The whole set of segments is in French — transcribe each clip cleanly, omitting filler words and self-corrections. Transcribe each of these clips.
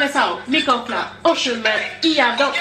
pessoal, me conta o chemin e a dor.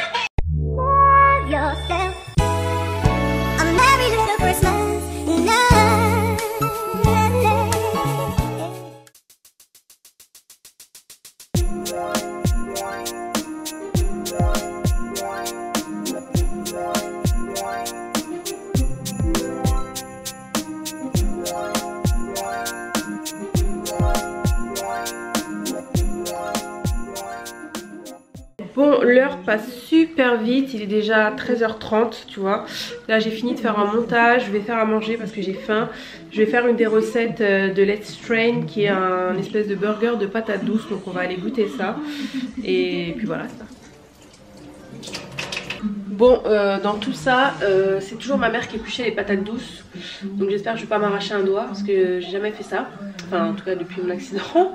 Bon, l'heure passe super vite, il est déjà 13h30, tu vois. Là j'ai fini de faire un montage, je vais faire à manger parce que j'ai faim. Je vais faire une des recettes de Let's Train qui est un espèce de burger de patates douces, donc on va aller goûter ça. Et puis voilà, c'est parti. Bon, dans tout ça, c'est toujours ma mère qui épluchait les patates douces. Donc j'espère que je vais pas m'arracher un doigt parce que j'ai jamais fait ça. Enfin, en tout cas depuis mon accident.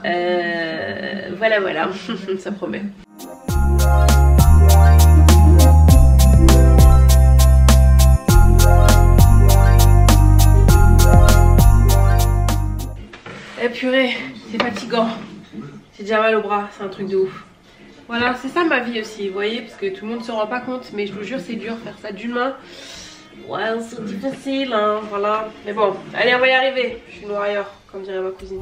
Voilà, voilà, ça promet. Eh purée, c'est fatigant. J'ai déjà mal au bras, c'est un truc de ouf. Voilà, c'est ça ma vie aussi, vous voyez, parce que tout le monde ne se rend pas compte, mais je vous jure c'est dur faire ça d'une main. Ouais, c'est difficile, hein, voilà. Mais bon, allez, on va y arriver. Je suis une warrior, comme dirait ma cousine.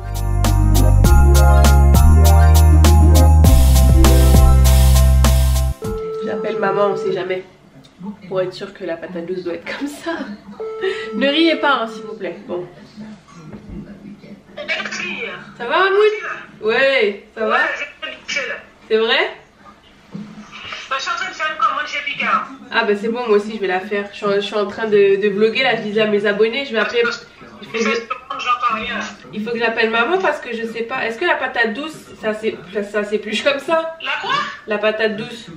J'appelle maman, on sait jamais. Pour être sûr que la patate douce doit être comme ça. Ne riez pas, hein, s'il vous plaît. Bon. Ça va, Mahmoud? Ouais, ça va? C'est vrai? Je suis en train de faire une commande chez Picard. Ah bah c'est bon, moi aussi je vais la faire. Je suis en train de vlogger là, je disais à mes abonnés, je vais appeler... Il faut que j'appelle maman parce que je sais pas. Est-ce que la patate douce, ça s'épluche comme ça? La quoi? La patate douce.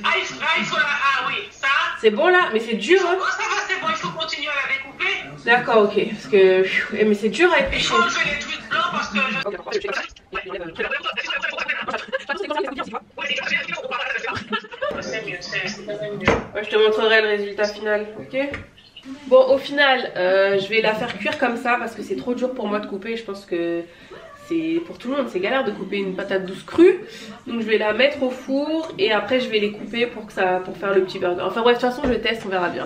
Ah, il faut la... Ah oui, ça... C'est bon là? Mais c'est dur hein? Oh, ça va, c'est bon, il faut continuer à la découper. D'accord, ok. Parce que... Mais c'est dur à éplucher. Il faut enlever les trucs blancs parce que... Ouais, je te montrerai le résultat final, ok? Bon, au final, je vais la faire cuire comme ça parce que c'est trop dur pour moi de couper. Je pense que c'est pour tout le monde, c'est galère de couper une patate douce crue. Donc je vais la mettre au four et après je vais les couper pour faire le petit burger. Enfin bref, de toute façon je teste, on verra bien.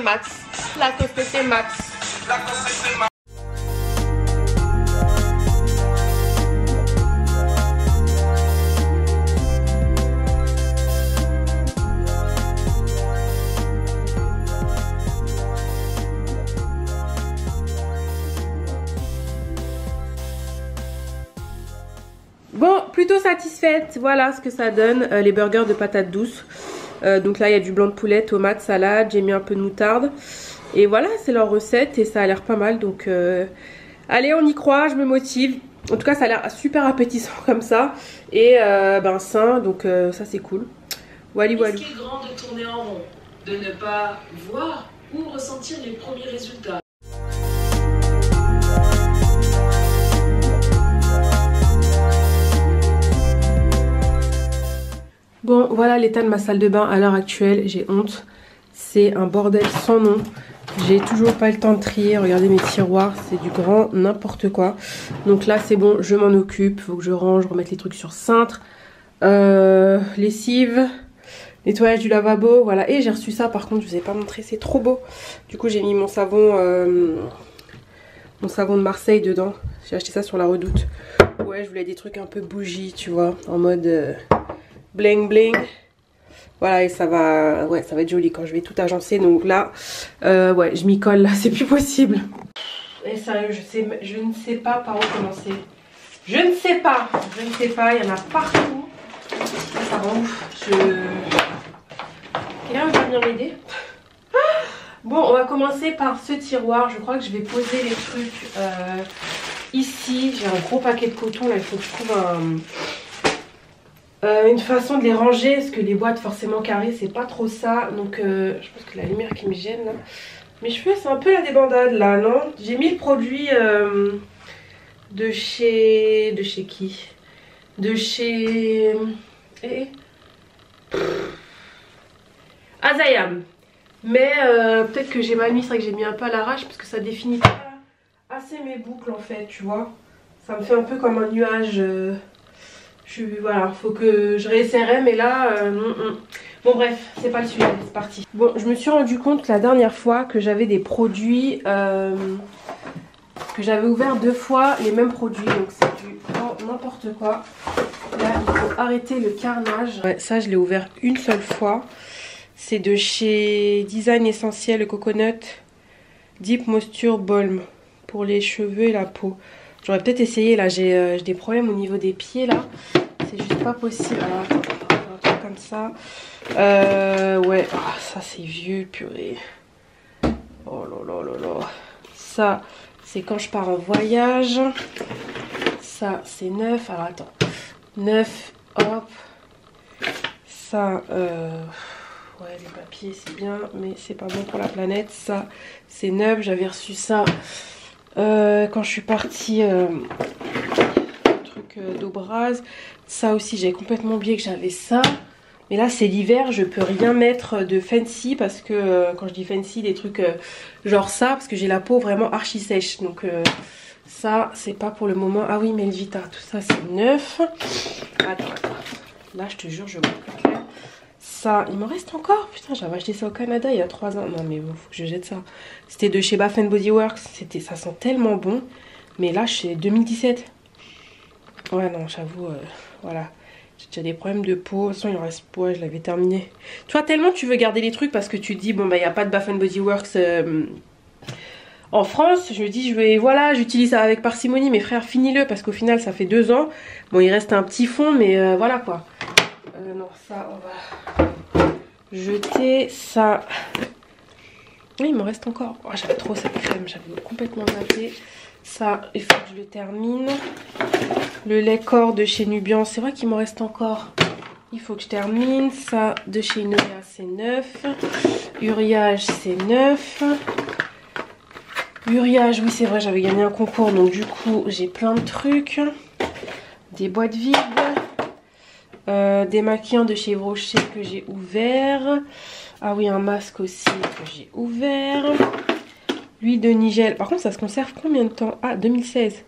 Max, la cosmété Max. La cosmété Max. Bon, plutôt satisfaite, voilà ce que ça donne, les burgers de patates douces. Donc là il y a du blanc de poulet, tomates, salade, j'ai mis un peu de moutarde. Et voilà, c'est leur recette et ça a l'air pas mal. Donc allez, on y croit, je me motive. En tout cas ça a l'air super appétissant comme ça. Et ben sain, donc ça c'est cool. Wally wally. Risquer grand de tourner en rond, de ne pas voir ou ressentir les premiers résultats. Bon, voilà l'état de ma salle de bain à l'heure actuelle, j'ai honte. C'est un bordel sans nom. J'ai toujours pas le temps de trier, regardez mes tiroirs, c'est du grand n'importe quoi. Donc là c'est bon, je m'en occupe, faut que je range, remette les trucs sur cintre. Lessive, nettoyage du lavabo, voilà. Et j'ai reçu ça par contre, je vous ai pas montré, c'est trop beau. Du coup j'ai mis mon savon de Marseille dedans. J'ai acheté ça sur la Redoute. Ouais, je voulais des trucs un peu bougie, tu vois, en mode... bling bling, voilà, et ça va, ouais, ça va être joli quand je vais tout agencer. Donc là, ouais, je m'y colle là, c'est plus possible. Et sérieux, je ne sais pas par où commencer. Je ne sais pas, il y en a partout. Ça rend ouf. Quelqu'un va venir m'aider? Bon, on va commencer par ce tiroir. Je crois que je vais poser les trucs ici. J'ai un gros paquet de coton là, il faut que je trouve une façon de les ranger, parce que les boîtes forcément carrées c'est pas trop ça. Donc je pense que la lumière qui me gêne là. Mes cheveux c'est un peu la débandade là, non? J'ai mis le produit de chez... De chez qui? De chez... Azayam. Mais peut-être que j'ai mal mis, c'est vrai que j'ai mis un peu à l'arrache parce que ça définit pas assez mes boucles en fait, tu vois. Ça me fait un peu comme un nuage. Voilà, faut que je réessayerai, mais là... Bon bref, c'est pas le sujet, c'est parti. Bon, je me suis rendu compte la dernière fois que j'avais des produits... que j'avais ouvert 2 fois les mêmes produits, donc c'est du n'importe quoi. Là, il faut arrêter le carnage. Ouais, ça, je l'ai ouvert une seule fois. C'est de chez Design Essentiel, le Coconut Deep Moisture Balm pour les cheveux et la peau. J'aurais peut-être essayé, là, j'ai des problèmes au niveau des pieds, là. C'est juste pas possible. Alors, attends, un truc comme ça. Ouais, oh, ça, c'est vieux, purée. Oh là là là là. Ça... c'est quand je pars en voyage. Ça, c'est neuf. Alors, attends. Neuf, hop. Ça, ouais, les papiers, c'est bien, mais c'est pas bon pour la planète. Ça, c'est neuf. J'avais reçu ça quand je suis partie truc d'Aubraz. Ça aussi, j'avais complètement oublié que j'avais ça. Mais là, c'est l'hiver, je peux rien mettre de fancy parce que quand je dis fancy, des trucs genre ça, parce que j'ai la peau vraiment archi sèche. Donc ça, c'est pas pour le moment. Ah oui, Melvita, tout ça, c'est neuf. Attends. Là, je te jure, je vois plus clair. Ça, il m'en reste encore. Putain, j'avais acheté ça au Canada il y a 3 ans. Non, mais bon, faut que je jette ça. C'était de chez Bath & Body Works. Ça sent tellement bon. Mais là, c'est 2017. Ouais, non, j'avoue, voilà. J'ai déjà des problèmes de peau. De toute façon, il en reste pas, je l'avais terminé. Tu vois, tellement tu veux garder les trucs parce que tu te dis, bon, bah, il n'y a pas de Bath & Body Works en France. Je me dis, voilà, j'utilise ça avec parcimonie. Mes frères, finis-le parce qu'au final, ça fait 2 ans. Bon, il reste un petit fond, mais voilà quoi. Non, ça, on va jeter ça. Oui, il me reste encore. Oh, j'avais trop cette crème, j'avais complètement zappé. Ça, il faut que je le termine. Le lait corps de chez Nubian, c'est vrai qu'il m'en reste encore. Il faut que je termine. Ça, de chez Inoya, c'est 9. Uriage, c'est 9. Uriage, oui, c'est vrai, j'avais gagné un concours. Donc, du coup, j'ai plein de trucs. Des boîtes vides. Démaquillant de chez Rocher que j'ai ouvert. Ah oui, un masque aussi que j'ai ouvert. L'huile de Nigel. Par contre, ça se conserve combien de temps? Ah, 2016.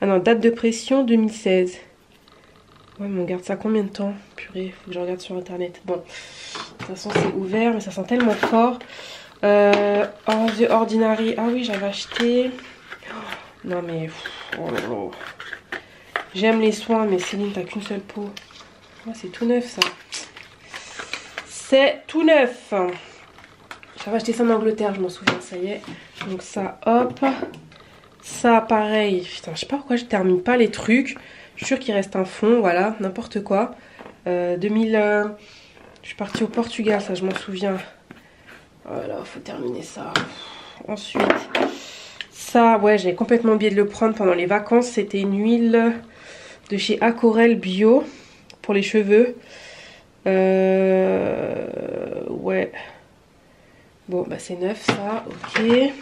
Ah non, date de pression 2016. Ouais, mais on garde ça combien de temps? Purée, faut que je regarde sur internet. Bon, de toute façon, c'est ouvert, mais ça sent tellement fort. The Ordinary. Ah oui, j'avais acheté. Non, mais... Oh là là. J'aime les soins, mais Céline, t'as qu'une seule peau. Oh, c'est tout neuf, ça. C'est tout neuf. J'avais acheté ça en Angleterre, je m'en souviens, ça y est. Donc ça, hop. Ça, pareil. Putain, je sais pas pourquoi je termine pas les trucs. Je suis sûre qu'il reste un fond, voilà, n'importe quoi. 2000... je suis partie au Portugal, ça, je m'en souviens. Voilà, faut terminer ça. Ensuite, ça, ouais, j'avais complètement oublié de le prendre pendant les vacances. C'était une huile de chez Aquarelle Bio pour les cheveux. Ouais. Bon, bah c'est neuf ça, ok.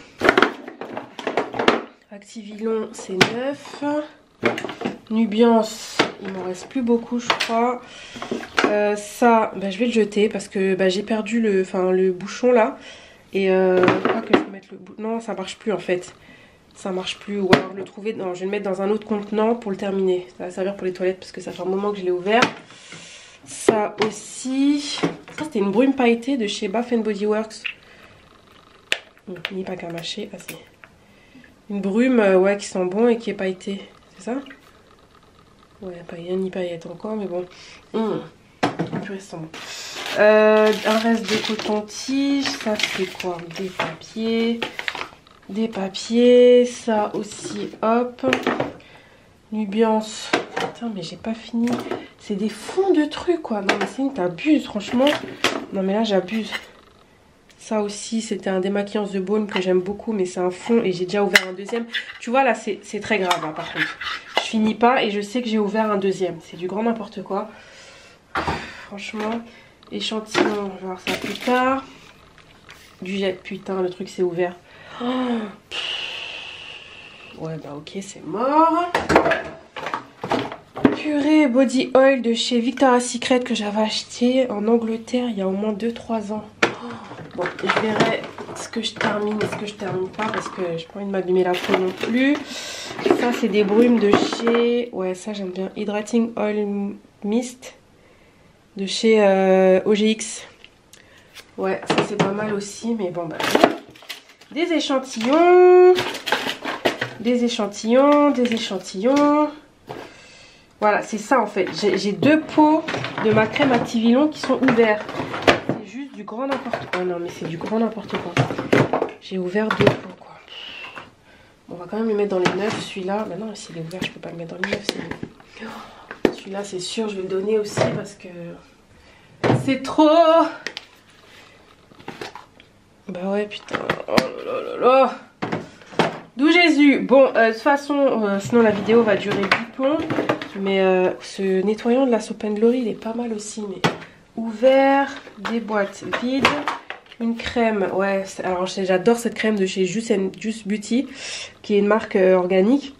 Activilon, c'est neuf. Nubiance, il m'en reste plus beaucoup, je crois. Ça, bah, je vais le jeter parce que bah, j'ai perdu le bouchon là. Et je crois que je vais mettre le bouchon. Non, ça marche plus en fait. Ça marche plus. Ou alors le trouver. Non, je vais le mettre dans un autre contenant pour le terminer. Ça va servir pour les toilettes parce que ça fait un moment que je l'ai ouvert. Ça aussi. Ça, c'était une brume pailletée de chez Bath & Body Works. Ni pas qu'à mâcher. Ah, c'est une brume ouais, qui sent bon et qui est pailletée. C'est ça? Ouais, pas ni paillette encore, mais bon. Plus récent. Un reste de coton-tige. Ça, c'est quoi? Des papiers. Des papiers. Ça aussi, hop. Nubiance. Putain, mais j'ai pas fini. C'est des fonds de trucs, quoi. Non, mais c'est t'abuses, franchement. Non, mais là, j'abuse. Ça aussi, c'était un démaquillant The Bone que j'aime beaucoup, mais c'est un fond et j'ai déjà ouvert un deuxième. Tu vois, là, c'est très grave, hein, par contre. Je finis pas et je sais que j'ai ouvert un deuxième. C'est du grand n'importe quoi. franchement. Échantillon, on va voir ça plus tard. Du jet, putain, le truc s'est ouvert. Oh. Ouais, bah ok, c'est mort. Purée body oil de chez Victoria's Secret que j'avais acheté en Angleterre il y a au moins 2-3 ans. Bon, je verrai ce que je termine et ce que je termine pas parce que j'ai pas envie de m'abîmer la peau non plus. Ça, c'est des brumes de chez... Ouais, ça j'aime bien. Hydrating Oil Mist de chez OGX. Ouais, ça c'est pas mal aussi, mais bon, bah... Des échantillons. Des échantillons, des échantillons. Voilà, c'est ça en fait. J'ai 2 pots de ma crème Activilon qui sont ouverts. C'est juste du grand n'importe quoi. Oh non, mais c'est du grand n'importe quoi. J'ai ouvert 2 pots quoi. Bon, on va quand même le mettre dans les neufs. Celui-là, bah non, s'il est ouvert, je peux pas le mettre dans les neufs. Celui-là, c'est sûr, je vais le donner aussi parce que c'est trop. Bah ouais, putain. Oh là là là. D'où Jésus. Bon, de toute façon, sinon la vidéo va durer 10 plombs. Mais ce nettoyant de la Soap & Glory, il est pas mal aussi. Mais ouvert, des boîtes vides, une crème. Ouais, alors j'adore cette crème de chez Juice Beauty, qui est une marque organique,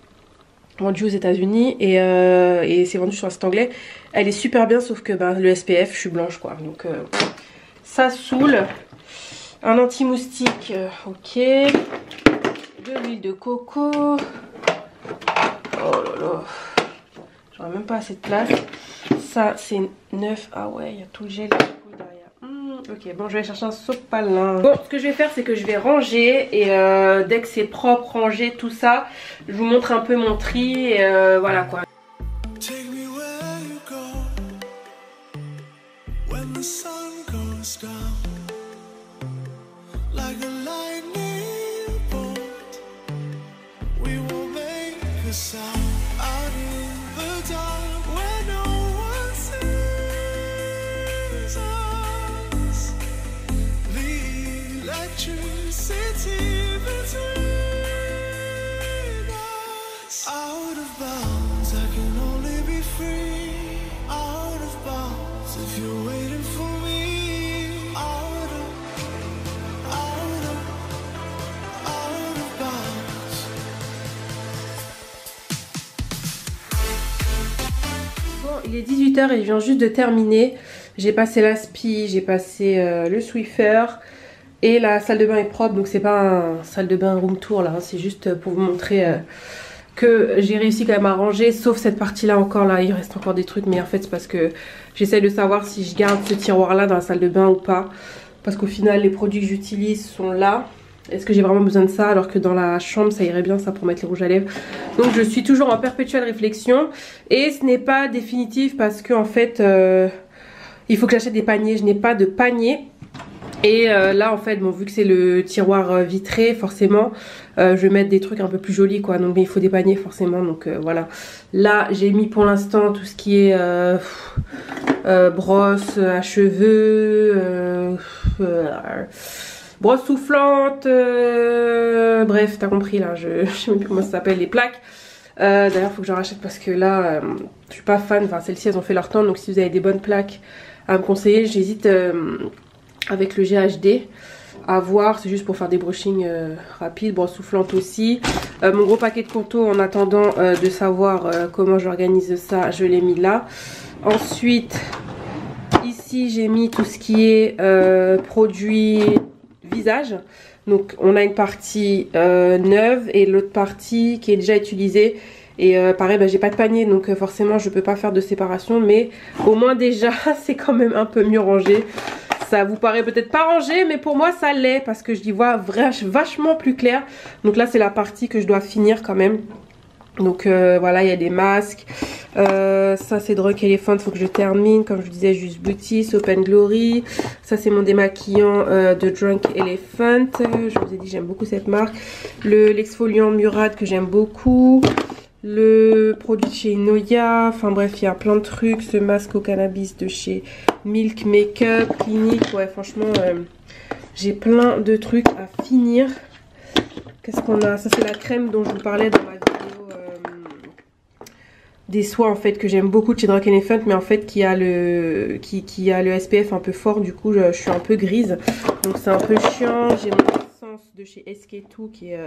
vendue aux États-Unis. Et c'est vendu sur un site anglais. Elle est super bien, sauf que bah, le SPF, je suis blanche quoi. Donc ça saoule. Un anti-moustique, ok. De l'huile de coco. Oh là là. J'aurais même pas assez de place. Ça, c'est neuf. Ah ouais, il y a tout le gel qui coule derrière. Ok, bon, je vais chercher un sopalin. Bon, ce que je vais faire, c'est que je vais ranger. Et dès que c'est propre, ranger, tout ça, je vous montre un peu mon tri. Et voilà quoi. Il est 18h et je viens juste de terminer. J'ai passé l'aspi, j'ai passé le Swiffer et la salle de bain est propre. Donc c'est pas un salle de bain room tour là, hein, c'est juste pour vous montrer que j'ai réussi quand même à ranger. Sauf cette partie là encore là, il reste encore des trucs. Mais en fait c'est parce que j'essaie de savoir si je garde ce tiroir là dans la salle de bain ou pas. Parce qu'au final les produits que j'utilise sont là. Est-ce que j'ai vraiment besoin de ça alors que dans la chambre ça irait bien ça pour mettre les rouges à lèvres. Donc je suis toujours en perpétuelle réflexion. Et ce n'est pas définitif parce que en fait il faut que j'achète des paniers. Je n'ai pas de panier. Et là en fait bon vu que c'est le tiroir vitré forcément je vais mettre des trucs un peu plus jolis quoi. Donc il faut des paniers forcément. Donc voilà. Là j'ai mis pour l'instant tout ce qui est brosse à cheveux, brosse soufflante, bref t'as compris là, je sais même plus comment ça s'appelle, les plaques. D'ailleurs faut que j'en rachète parce que là je suis pas fan, enfin celles-ci elles ont fait leur temps. Donc si vous avez des bonnes plaques à me conseiller, j'hésite avec le GHD à voir, c'est juste pour faire des brushings rapides. Brosse soufflante aussi, mon gros paquet de contours en attendant de savoir comment j'organise ça, je l'ai mis là. Ensuite ici j'ai mis tout ce qui est produits visage. Donc on a une partie neuve et l'autre partie qui est déjà utilisée. Et pareil bah, j'ai pas de panier donc forcément je peux pas faire de séparation. Mais au moins déjà c'est quand même un peu mieux rangé. Ça vous paraît peut-être pas rangé mais pour moi ça l'est parce que je y vois vachement plus clair. Donc là c'est la partie que je dois finir quand même. Donc voilà, il y a des masques. Ça c'est Drunk Elephant, faut que je termine. Comme je vous disais, Juice Beauty, Soap & Glory. Ça c'est mon démaquillant de Drunk Elephant. Je vous ai dit j'aime beaucoup cette marque. L'exfoliant Murad que j'aime beaucoup. Le produit de chez Noya. Enfin bref, il y a plein de trucs. Ce masque au cannabis de chez Milk Makeup Clinique. Ouais franchement j'ai plein de trucs à finir. Qu'est-ce qu'on a? Ça c'est la crème dont je vous parlais dans ma vidéo des soies en fait que j'aime beaucoup de chez Drunk Elephant, mais en fait qui a le SPF un peu fort, du coup je suis un peu grise, donc c'est un peu chiant. J'ai mon essence de chez SK2 qui est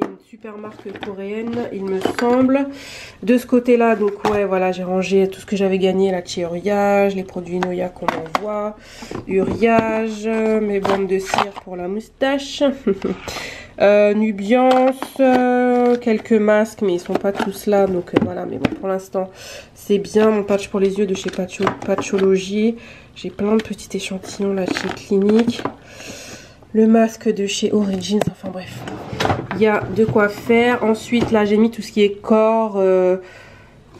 une super marque coréenne il me semble. De ce côté là, donc ouais voilà, j'ai rangé tout ce que j'avais gagné là de chez Uriage, les produits Noya qu'on m'envoie, Uriage, mes bandes de cire pour la moustache. Nubiance, quelques masques mais ils sont pas tous là, donc voilà, mais bon pour l'instant c'est bien. Mon patch pour les yeux de chez Patchology, j'ai plein de petits échantillons là de chez Clinique, le masque de chez Origins, enfin bref il y a de quoi faire. Ensuite là j'ai mis tout ce qui est corps,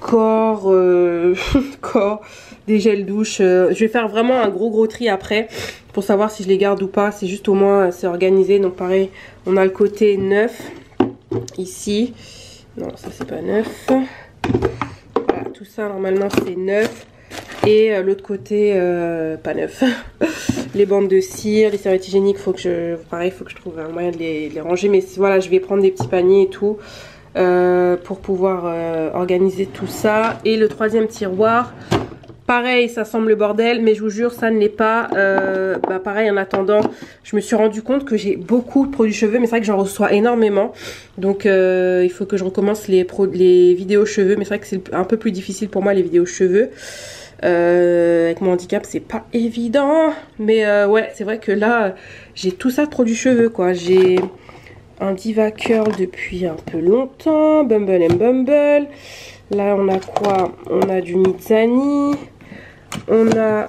corps, des gels douche. Je vais faire vraiment un gros tri après pour savoir si je les garde ou pas. C'est juste au moins c'est organisé. Donc pareil, on a le côté neuf ici. Non, ça c'est pas neuf. Voilà, tout ça normalement c'est neuf. Et l'autre côté pas neuf. Les bandes de cire, les serviettes hygiéniques, faut que je trouve un moyen de les ranger. Mais voilà, je vais prendre des petits paniers et tout. Pour pouvoir organiser tout ça. Et le troisième tiroir, pareil, ça semble le bordel, mais je vous jure ça ne l'est pas. Pareil, en attendant, je me suis rendu compte que j'ai beaucoup de produits cheveux, mais c'est vrai que j'en reçois énormément, donc il faut que je recommence les vidéos cheveux. Mais c'est vrai que c'est un peu plus difficile pour moi les vidéos cheveux, avec mon handicap c'est pas évident. Mais ouais, c'est vrai que là j'ai tout ça de produits cheveux quoi. J'ai un Diva Curl depuis un peu longtemps, Bumble and Bumble. Là on a quoi? On a du Mizani, on a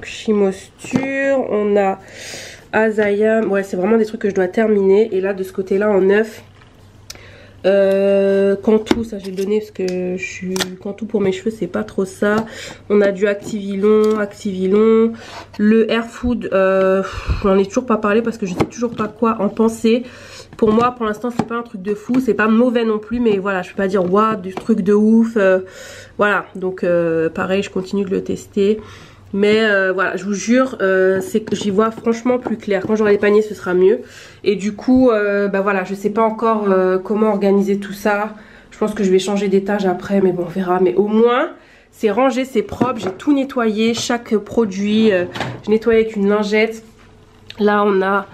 Chimosture, on a Azaya. Ouais, c'est vraiment des trucs que je dois terminer. Et là de ce côté là en neuf, Cantou, ça je vais le donner parce que je suis Cantou pour mes cheveux, c'est pas trop ça. On a du Activilon, le Air Food, j'en ai toujours pas parlé parce que je sais toujours pas quoi en penser. Pour moi pour l'instant c'est pas un truc de fou, c'est pas mauvais non plus, mais voilà, je peux pas dire waouh du truc de ouf, voilà. Donc pareil, je continue de le tester. Mais voilà, je vous jure, c'est que j'y vois franchement plus clair. Quand j'aurai les paniers, ce sera mieux. Et du coup, voilà, je sais pas encore comment organiser tout ça. Je pense que je vais changer d'étage après, mais bon, on verra. Mais au moins, c'est rangé, c'est propre. J'ai tout nettoyé, chaque produit. Je nettoie avec une lingette. Là, on a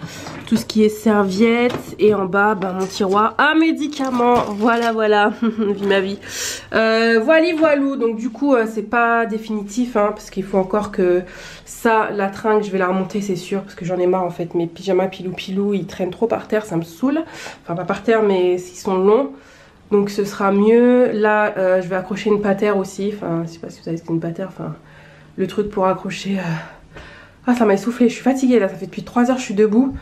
tout ce qui est serviettes. Et en bas, mon tiroir à médicaments. Voilà, voilà. Vie ma vie. Voilou. Donc, du coup, c'est pas définitif. Hein, parce qu'il faut encore que ça, la tringle, je vais la remonter, c'est sûr. Parce que j'en ai marre, en fait. Mes pyjamas pilou, ils traînent trop par terre. Ça me saoule. Enfin, pas par terre, mais s'ils sont longs. Donc, ce sera mieux. Là, je vais accrocher une patère aussi. Enfin, je sais pas si vous savez ce qu'est une patère. Enfin, le truc pour accrocher... Ah, ça m'a essoufflé, je suis fatiguée là, ça fait depuis 3 heures que je suis debout.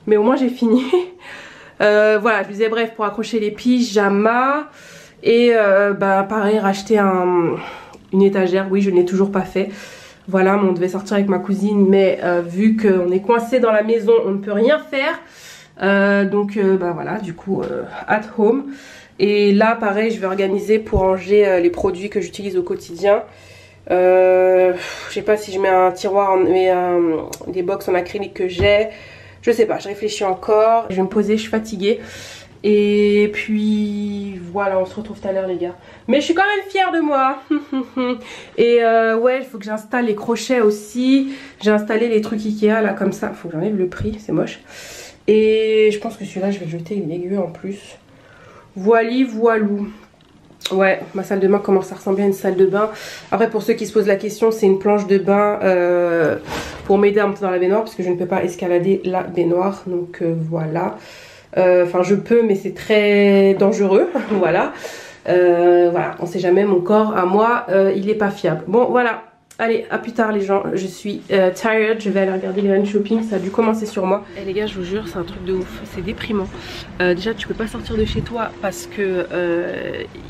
Mais au moins j'ai fini. Voilà, je disais bref, pour accrocher les pyjamas. Et pareil, racheter une étagère. Oui, je n'ai toujours pas fait. Voilà, on devait sortir avec ma cousine. Mais vu qu'on est coincé dans la maison, on ne peut rien faire. Donc voilà, du coup, at home. Et là, pareil, je vais organiser pour ranger les produits que j'utilise au quotidien. Je sais pas si je mets un tiroir, des box en acrylique que j'ai. Je sais pas, je réfléchis encore. Je vais me poser, je suis fatiguée. Et puis voilà, on se retrouve tout à l'heure les gars. Mais je suis quand même fière de moi. Et ouais, il faut que j'installe les crochets aussi. J'ai installé les trucs Ikea là comme ça. Faut que j'enlève le prix, c'est moche. Et je pense que celui-là je vais le jeter, il est dégueu en plus. Voilou. Ouais, ma salle de bain commence à ressembler à une salle de bain. Après, pour ceux qui se posent la question, c'est une planche de bain pour m'aider un peu dans la baignoire, parce que je ne peux pas escalader la baignoire. Donc voilà. Enfin, je peux, mais c'est très dangereux. Voilà. Voilà, on sait jamais, mon corps à moi, il est pas fiable. Bon, voilà. Allez, à plus tard les gens, je suis tired, je vais aller regarder les shopping, ça a dû commencer sur moi. Et les gars, je vous jure, c'est un truc de ouf, c'est déprimant. Déjà, tu peux pas sortir de chez toi parce que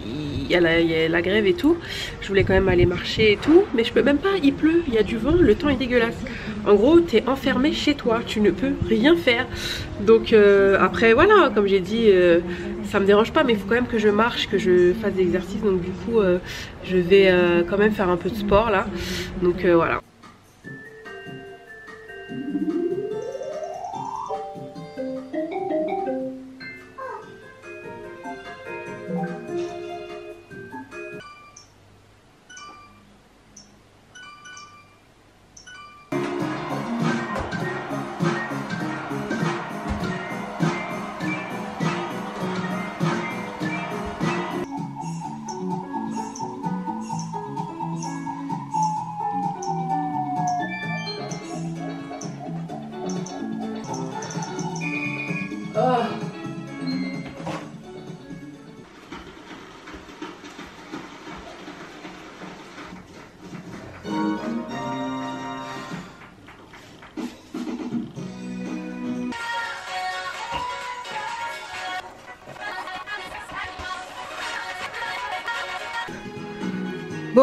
il y a la grève et tout. Je voulais quand même aller marcher et tout, mais je peux même pas, il pleut, il y a du vent, le temps est dégueulasse. En gros, t'es enfermé chez toi, tu ne peux rien faire. Donc après, voilà, comme j'ai dit, ça me dérange pas, mais il faut quand même que je marche, que je fasse des exercices. Donc du coup, je vais quand même faire un peu de sport là. Donc voilà.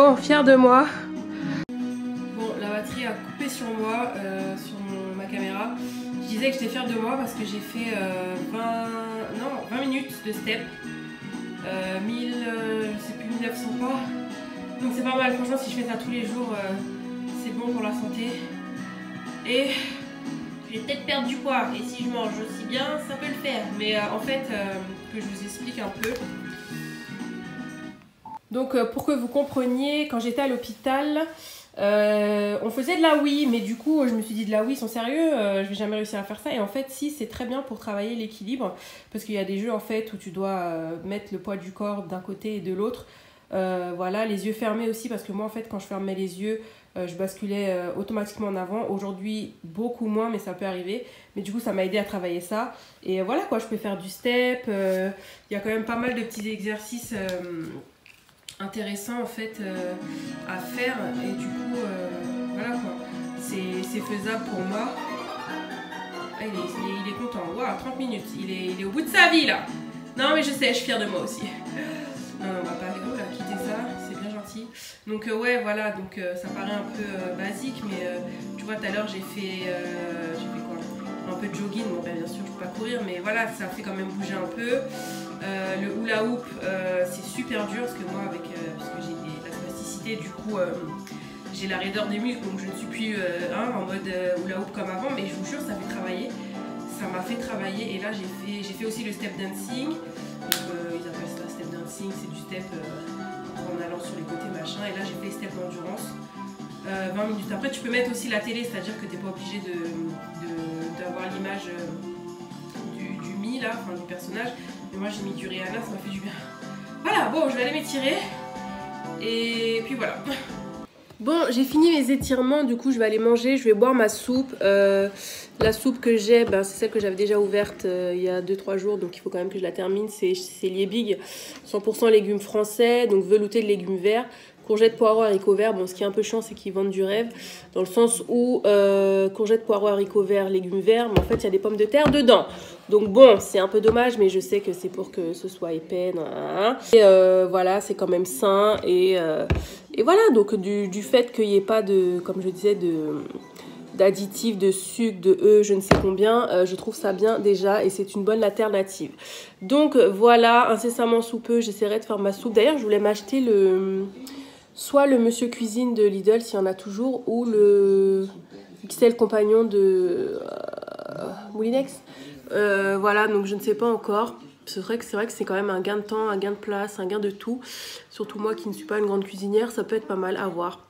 Bon, fière de moi. Bon, la batterie a coupé sur moi, sur ma caméra. Je disais que j'étais fière de moi parce que j'ai fait 20 minutes de step. 1000, je sais plus, 1900 pas. Donc c'est pas mal, franchement, si je fais ça tous les jours, c'est bon pour la santé. Et je vais peut-être perdre du poids. Et si je mange aussi bien, ça peut le faire. Mais en fait, que je vous explique un peu. Donc pour que vous compreniez, quand j'étais à l'hôpital, on faisait de la Wii, mais du coup je me suis dit de la Wii, ils sont sérieux, je vais jamais réussir à faire ça. Et en fait si, c'est très bien pour travailler l'équilibre, parce qu'il y a des jeux en fait où tu dois mettre le poids du corps d'un côté et de l'autre. Voilà, les yeux fermés aussi, parce que moi en fait quand je fermais les yeux, je basculais automatiquement en avant. Aujourd'hui beaucoup moins, mais ça peut arriver. Mais du coup ça m'a aidé à travailler ça. Et voilà quoi, je peux faire du step, il y a quand même pas mal de petits exercices intéressant en fait à faire, et du coup voilà quoi, c'est faisable pour moi. Ah, il est content, waouh, 30 minutes, il est au bout de sa vie là. Non mais je sais, je suis fière de moi aussi. Non, on va pas quitter ça, c'est bien gentil. Donc ouais voilà, donc ça paraît un peu basique, mais tu vois tout à l'heure j'ai fait quoi, un peu de jogging. Bon ben, bien sûr je peux pas courir, mais voilà, ça fait quand même bouger un peu. Le hula hoop, c'est super dur parce que moi, parce que j'ai de la spasticité, du coup j'ai la raideur des muscles, donc je ne suis plus en mode hula hoop comme avant, mais je vous jure ça fait travailler, ça m'a fait travailler. Et là j'ai fait aussi le step dancing, donc ils appellent ça step dancing, c'est du step en allant sur les côtés machin, et là j'ai fait step d'endurance 20 minutes. Après tu peux mettre aussi la télé, c'est à dire que tu n'es pas obligé d'avoir l'image du Mi là, enfin du personnage. Mais moi j'ai mis du Rihanna, ça m'a fait du bien. Voilà, bon, je vais aller m'étirer. Et puis voilà. Bon, j'ai fini mes étirements, du coup je vais aller manger, je vais boire ma soupe. La soupe que j'ai, c'est celle que j'avais déjà ouverte il y a 2-3 jours, donc il faut quand même que je la termine. C'est Liebig, 100% légumes français, donc velouté de légumes verts. Courgettes, poireaux, haricots verts. Bon, ce qui est un peu chiant, c'est qu'ils vendent du rêve. Dans le sens où courgettes, poireaux, haricots verts, légumes verts. Mais en fait, il y a des pommes de terre dedans. Donc bon, c'est un peu dommage, mais je sais que c'est pour que ce soit épais. Et voilà, c'est quand même sain. Et voilà, donc du fait qu'il n'y ait pas de, comme je disais, d'additifs, de sucre, de je ne sais combien, je trouve ça bien déjà, et c'est une bonne alternative. Donc voilà, incessamment sous peu, j'essaierai de faire ma soupe. D'ailleurs, je voulais m'acheter soit le Monsieur Cuisine de Lidl, s'il y en a toujours, ou le XL Compagnon de Moulinex. Voilà, donc je ne sais pas encore. C'est vrai que c'est quand même un gain de temps, un gain de place, un gain de tout. Surtout moi qui ne suis pas une grande cuisinière, ça peut être pas mal à voir.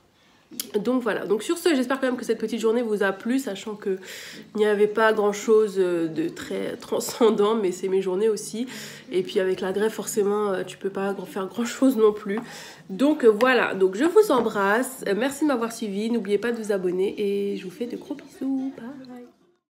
Donc voilà, donc sur ce, j'espère quand même que cette petite journée vous a plu, sachant qu'il n'y avait pas grand chose de très transcendant, mais c'est mes journées aussi. Et puis avec la greffe, forcément, tu peux pas faire grand chose non plus. Donc voilà, donc je vous embrasse, merci de m'avoir suivi, n'oubliez pas de vous abonner et je vous fais de gros bisous, bye.